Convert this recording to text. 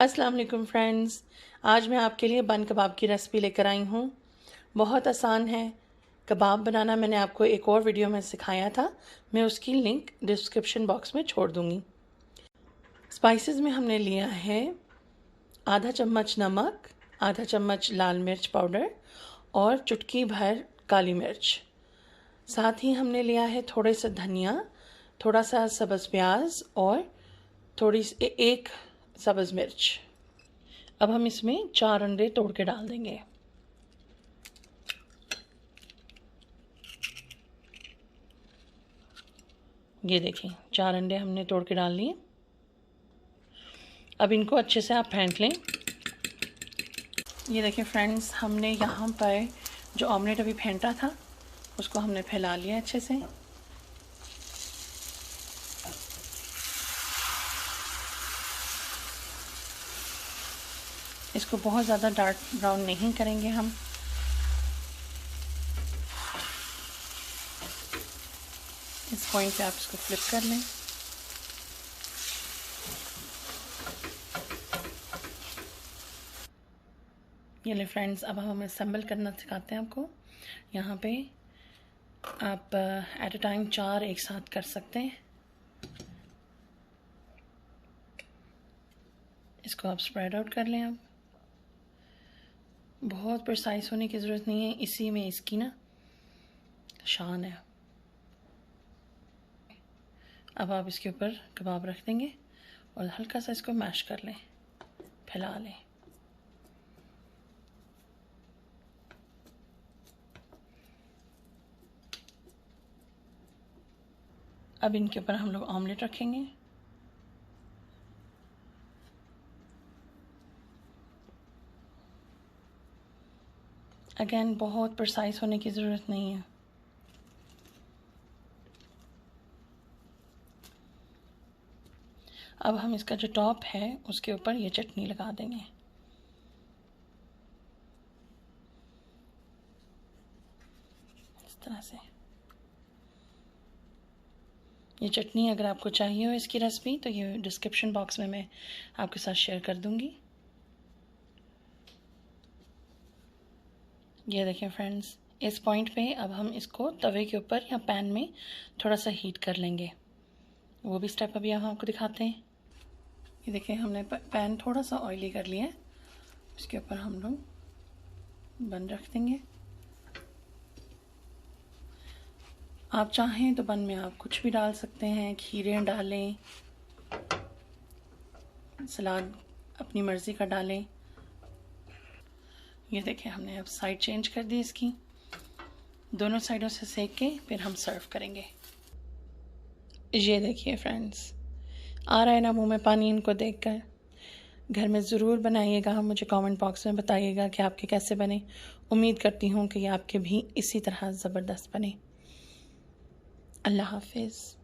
अस्सलाम वालेकुम फ्रेंड्स। आज मैं आपके लिए बन कबाब की रेसिपी लेकर आई हूँ। बहुत आसान है कबाब बनाना। मैंने आपको एक और वीडियो में सिखाया था, मैं उसकी लिंक डिस्क्रिप्शन बॉक्स में छोड़ दूँगी। स्पाइसेस में हमने लिया है आधा चम्मच नमक, आधा चम्मच लाल मिर्च पाउडर और चुटकी भर काली मिर्च। साथ ही हमने लिया है थोड़े से धनिया, थोड़ा सा सब्ज़ प्याज और थोड़ी सी एक सब्ज़ मिर्च। अब हम इसमें 4 अंडे तोड़ के डाल देंगे। ये देखिए 4 अंडे हमने तोड़ के डाल लिए। अब इनको अच्छे से आप फेंट लें। ये देखिए फ्रेंड्स, हमने यहाँ पर जो ऑमलेट अभी फेंटा था उसको हमने फैला लिया अच्छे से। इसको बहुत ज़्यादा डार्क ब्राउन नहीं करेंगे हम। इस पॉइंट पे आप इसको फ्लिप कर लें। ये ले फ्रेंड्स, अब हम असेंबल करना सिखाते हैं आपको। यहाँ पे आप एट अ टाइम 4 एक साथ कर सकते हैं। इसको आप स्प्रेड आउट कर लें। अब बहुत प्रिसाइज होने की ज़रूरत नहीं है, इसी में इसकी ना शान है। अब आप इसके ऊपर कबाब रख देंगे और हल्का सा इसको मैश कर लें, फैला लें। अब इनके ऊपर हम लोग ऑमलेट रखेंगे। अगेन बहुत प्रिसाइज होने की ज़रूरत नहीं है। अब हम इसका जो टॉप है उसके ऊपर ये चटनी लगा देंगे। इस तरह से। ये चटनी अगर आपको चाहिए हो इसकी रेसिपी तो ये डिस्क्रिप्शन बॉक्स में मैं आपके साथ शेयर कर दूंगी। ये देखें फ्रेंड्स, इस पॉइंट पे अब हम इसको तवे के ऊपर या पैन में थोड़ा सा हीट कर लेंगे। वो भी स्टेप अभी हम आपको दिखाते हैं। ये देखें, हमने पैन थोड़ा सा ऑयली कर लिया है। इसके ऊपर हम लोग बन रख देंगे। आप चाहें तो बन में आप कुछ भी डाल सकते हैं, खीरे डालें, सलाद अपनी मर्ज़ी का डालें। ये देखें, हमने अब साइड चेंज कर दी इसकी। दोनों साइडों से सेक के फिर हम सर्व करेंगे। ये देखिए फ्रेंड्स, आ रहा है ना मुंह में पानी इनको देखकर। घर में ज़रूर बनाइएगा, मुझे कमेंट बॉक्स में बताइएगा कि आपके कैसे बने। उम्मीद करती हूँ कि आपके भी इसी तरह ज़बरदस्त बने। अल्लाह हाफिज़।